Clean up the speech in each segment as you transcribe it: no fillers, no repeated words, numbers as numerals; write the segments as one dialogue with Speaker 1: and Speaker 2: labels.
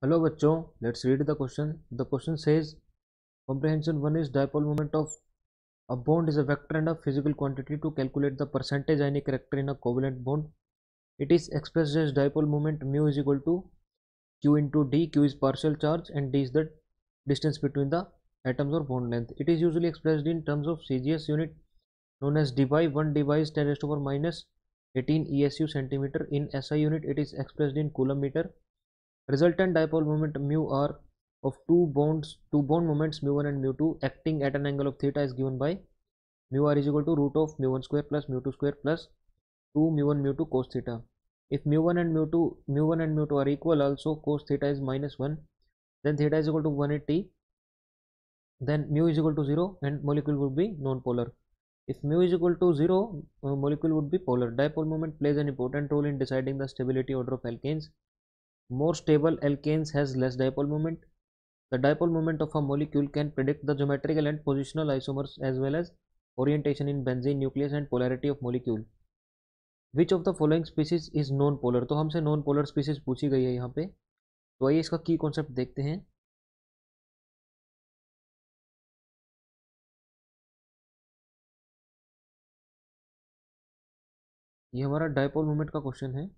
Speaker 1: Hello बच्चों, let's read the question. The question says comprehension 1 is dipole moment of a bond is a vector and a physical quantity. To calculate the percentage ionic character in a covalent bond, it is expressed as dipole moment mu is equal to q into d. Q is partial charge and d is the distance between the atoms or bond length. It is usually expressed in terms of CGS unit known as debye. 1 debye is 10 raised to the power minus 18 ESU centimeter. In SI unit, it is expressed in coulomb meter. Resultant dipole moment mu r of two bond moments mu1 and mu2 acting at an angle of theta is given by mu r is equal to root of mu1 square plus mu2 square plus 2 mu1 mu2 cos theta. If mu1 and mu2 are equal, also cos theta is minus 1, then theta is equal to 180, then mu is equal to 0 and molecule would be non-polar. If mu is equal to 0, molecule would be polar. Dipole moment plays an important role in deciding the stability order of alkanes. More stable alkanes has less dipole moment. The dipole moment of a molecule can predict the geometrical and positional isomers as well as orientation in benzene nucleus and polarity of molecule. Which of the following species is non polar? तो हमसे non polar species पूछी गई है यहाँ पे, तो आइए इसका की कॉन्सेप्ट देखते हैं. ये हमारा डायपोल मोमेंट का क्वेश्चन है.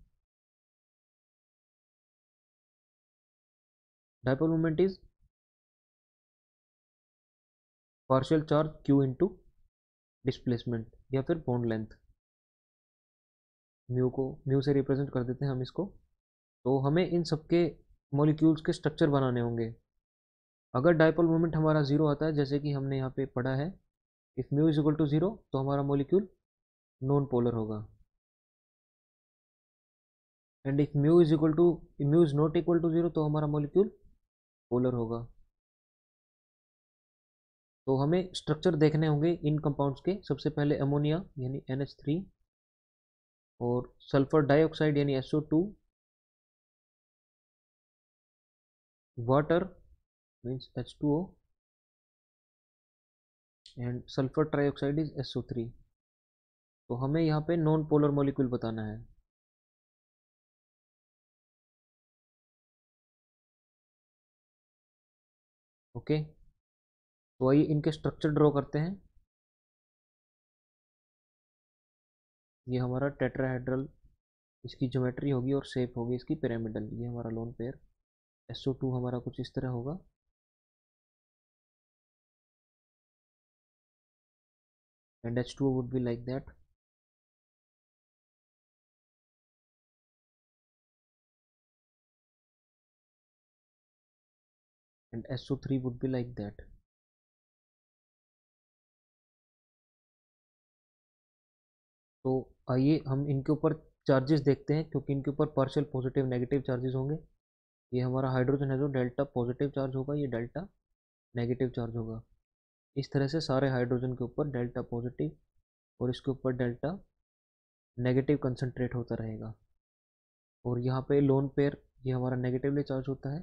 Speaker 1: Dipole moment is partial charge Q into displacement या फिर बॉन्ड लेंथ. म्यू से रिप्रेजेंट कर देते हैं हम इसको. तो हमें इन सबके मॉलिक्यूल्स के स्ट्रक्चर बनाने होंगे. अगर डायपोल मोमेंट हमारा जीरो आता है, जैसे कि हमने यहाँ पे पढ़ा है, if mu is equal to zero, तो हमारा मॉलिक्यूल नॉन पोलर होगा. And if mu is not equal to zero, तो हमारा मॉलिक्यूल पोलर होगा. तो हमें स्ट्रक्चर देखने होंगे इन कंपाउंड्स के. सबसे पहले अमोनिया यानी NH3 और सल्फर डाइऑक्साइड यानी SO2, water means H2O and sulphur trioxide is SO3. तो हमें यहाँ पे नॉन पोलर मॉलिक्यूल बताना है. ओके, तो आइए इनके स्ट्रक्चर ड्रॉ करते हैं. ये हमारा टेट्राहेड्रल इसकी ज्योमेट्री होगी और शेप होगी इसकी पिरामिडल. ये हमारा लोन पेयर. SO2 हमारा कुछ इस तरह होगा. And H2O would be like that. And SO3 would be like that. तो आइए हम इनके ऊपर चार्जेस देखते हैं, क्योंकि इनके ऊपर पार्शियल पॉजिटिव नेगेटिव चार्जेस होंगे. ये हमारा हाइड्रोजन है जो डेल्टा पॉजिटिव चार्ज होगा, ये डेल्टा नेगेटिव चार्ज होगा. इस तरह से सारे हाइड्रोजन के ऊपर डेल्टा पॉजिटिव और इसके ऊपर डेल्टा नेगेटिव कंसंट्रेट होता रहेगा. और यहाँ पे लोन पेयर ये हमारा नेगेटिवली चार्ज होता है,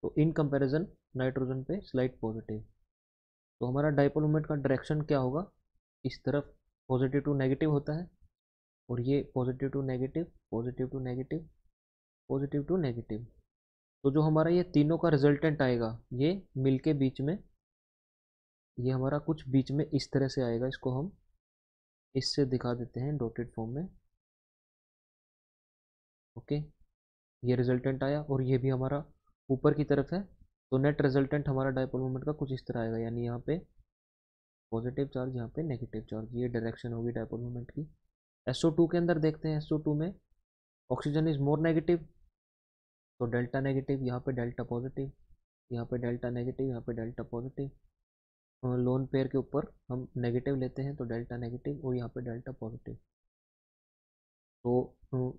Speaker 1: तो इन कंपैरिजन नाइट्रोजन पे स्लाइट पॉजिटिव. तो हमारा डाइपोल मोमेंट का डायरेक्शन क्या होगा? इस तरफ पॉजिटिव टू नेगेटिव होता है, और ये positive to negative, positive to negative, positive to negative. तो जो हमारा ये तीनों का रिजल्टेंट आएगा, ये मिल के बीच में, ये हमारा कुछ बीच में इस तरह से आएगा. इसको हम इससे दिखा देते हैं डॉटेड फॉर्म में. ओके, ये रिजल्टेंट आया और ये भी हमारा ऊपर की तरफ है. तो नेट रिजल्टेंट हमारा डायपोल मोमेंट का कुछ इस तरह आएगा, यानी यहाँ पे पॉजिटिव चार्ज, यहाँ पे नेगेटिव चार्ज. ये डायरेक्शन होगी डायपोल मोमेंट की. SO2 के अंदर देखते हैं. SO2 में ऑक्सीजन इज मोर नेगेटिव, तो डेल्टा नेगेटिव, यहाँ पे डेल्टा पॉजिटिव, यहाँ पे डेल्टा नेगेटिव, यहाँ पे डेल्टा पॉजिटिव. लोन पेयर के ऊपर हम नेगेटिव लेते हैं, तो डेल्टा नेगेटिव और यहाँ पे डेल्टा पॉजिटिव. तो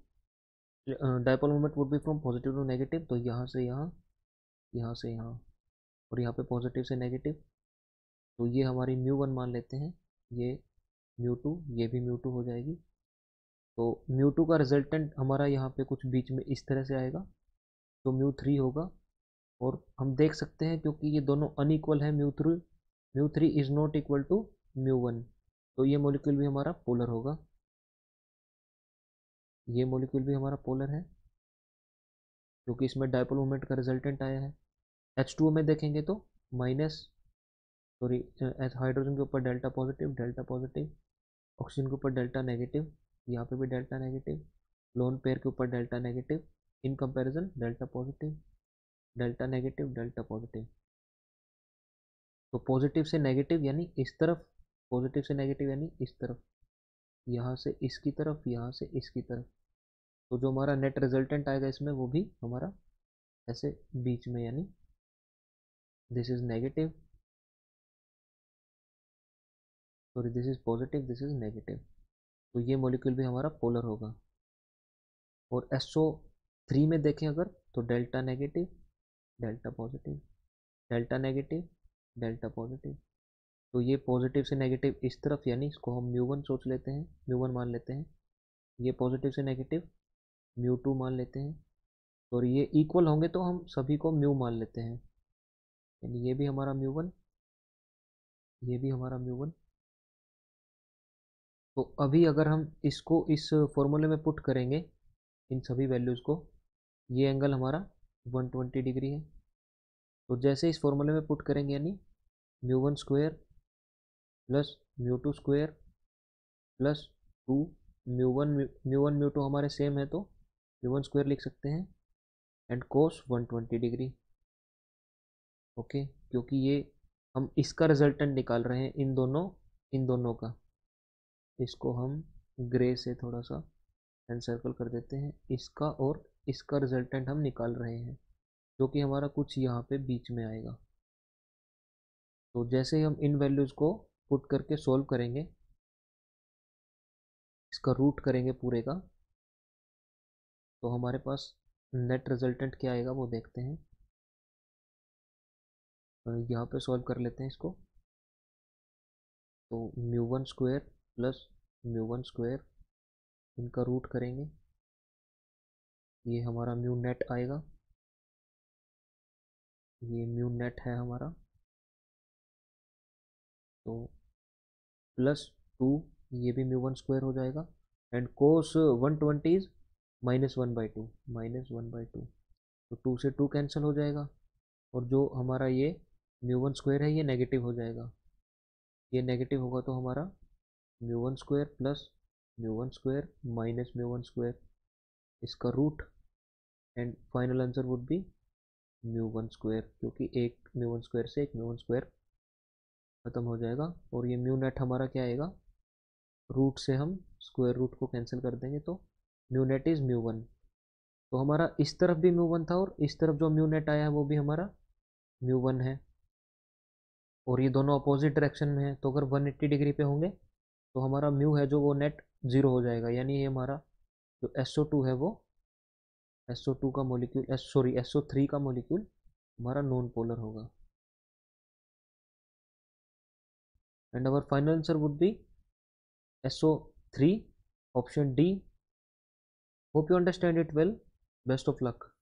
Speaker 1: dipole moment would be from positive to negative. तो यहाँ से यहाँ, यहाँ से यहाँ, और यहाँ पे पॉजिटिव से नेगेटिव. तो ये हमारी म्यू1 मान लेते हैं, ये म्यू2, ये भी म्यू2 हो जाएगी. तो म्यू2 का रिजल्टेंट हमारा यहाँ पे कुछ बीच में इस तरह से आएगा, तो म्यू3 होगा. और हम देख सकते हैं क्योंकि ये दोनों अनइक्वल है, mu three is not equal to म्यू1, तो ये मॉलिक्यूल भी हमारा पोलर होगा. ये मॉलिक्यूल भी हमारा पोलर है. क्योंकि इसमें डायपोल मोमेंट का रिजल्टेंट आया है। H2O में देखेंगे तो माइनस, सॉरी, हाइड्रोजन के ऊपर डेल्टा पॉजिटिव, ऑक्सीजन के ऊपर डेल्टा नेगेटिव, यहाँ पे भी डेल्टा नेगेटिव, लोन पेयर के ऊपर delta negative, in comparison delta positive, delta negative, delta positive. तो पॉजिटिव से नेगेटिव यानी इस तरफ, पॉजिटिव से नेगेटिव यानी इस तरफ, यहाँ से इसकी तरफ, यहाँ से इसकी तरफ। तो जो हमारा नेट रिजल्टेंट आएगा इसमें वो भी हमारा ऐसे बीच में, यानी this is negative, sorry this is positive, this is negative. तो ये मॉलिक्यूल भी हमारा पोलर होगा। और SO3 में देखें अगर, तो delta negative, delta positive, delta negative, delta positive. तो ये पॉजिटिव से नेगेटिव इस तरफ, यानी इसको हम म्यू वन सोच लेते हैं, म्यू वन मान लेते हैं। ये पॉजिटिव से नेगेटिव म्यू टू मान लेते हैं। और ये इक्वल होंगे तो हम सभी को म्यू मान लेते हैं, यानी ये भी हमारा म्यू वन, ये भी हमारा म्यू वन। तो अभी अगर हम इसको इस फॉर्मूले में पुट करेंगे, इन सभी वैल्यूज़ को, ये एंगल हमारा 120 डिग्री है। तो जैसे इस फॉर्मूले में पुट करेंगे, यानी mu one square plus mu two square plus 2 mu two हमारे सेम है तो म्यू वन स्क्वायर लिख सकते हैं, एंड कोस 120 डिग्री। ओके, क्योंकि ये हम इसका रिजल्टेंट निकाल रहे हैं, इन दोनों का। इसको हम ग्रे से थोड़ा सा एनसर्कल कर देते हैं, इसका और इसका रिजल्टेंट हम निकाल रहे हैं, जो कि हमारा कुछ यहाँ पे बीच में आएगा। तो जैसे ही हम इन वैल्यूज़ को पुट करके सॉल्व करेंगे, इसका रूट करेंगे पूरे का, तो हमारे पास नेट रिजल्टेंट क्या आएगा वो देखते हैं। यहाँ पे सॉल्व कर लेते हैं इसको। तो mu one square plus mu one square, इनका रूट करेंगे, ये हमारा म्यू नेट आएगा, ये म्यू नेट है हमारा। तो प्लस 2, ये भी म्यू वन स्क्वायर हो जाएगा, एंड कोस 120 इज -1/2, -1/2। तो 2 से 2 कैंसिल हो जाएगा, और जो हमारा ये म्यू वन स्क्वायर है ये नेगेटिव हो जाएगा। ये नेगेटिव होगा तो हमारा mu one square plus mu one square minus mu one square, इसका root, and final answer would be mu one square, क्योंकि एक म्यू वन स्क्वायर से एक म्यू वन स्क्वायर खत्म हो जाएगा। और ये म्यू नेट हमारा क्या आएगा, रूट से हम स्क्वायर रूट को कैंसिल कर देंगे, तो mu net is mu one. तो हमारा इस तरफ भी म्यू वन था, और इस तरफ जो म्यू नेट आया है वो भी हमारा म्यू वन है, और ये दोनों अपोजिट डायरेक्शन में है। तो अगर 180 डिग्री पे होंगे तो हमारा म्यू है जो वो नेट ज़ीरो हो जाएगा, यानी ये हमारा जो SO2 है वो SO2 का मॉलिक्यूल, सॉरी SO3 का मॉलिक्यूल हमारा नॉन पोलर होगा। And our final answer would be SO3, option D. Hope you understand it well. Best of luck.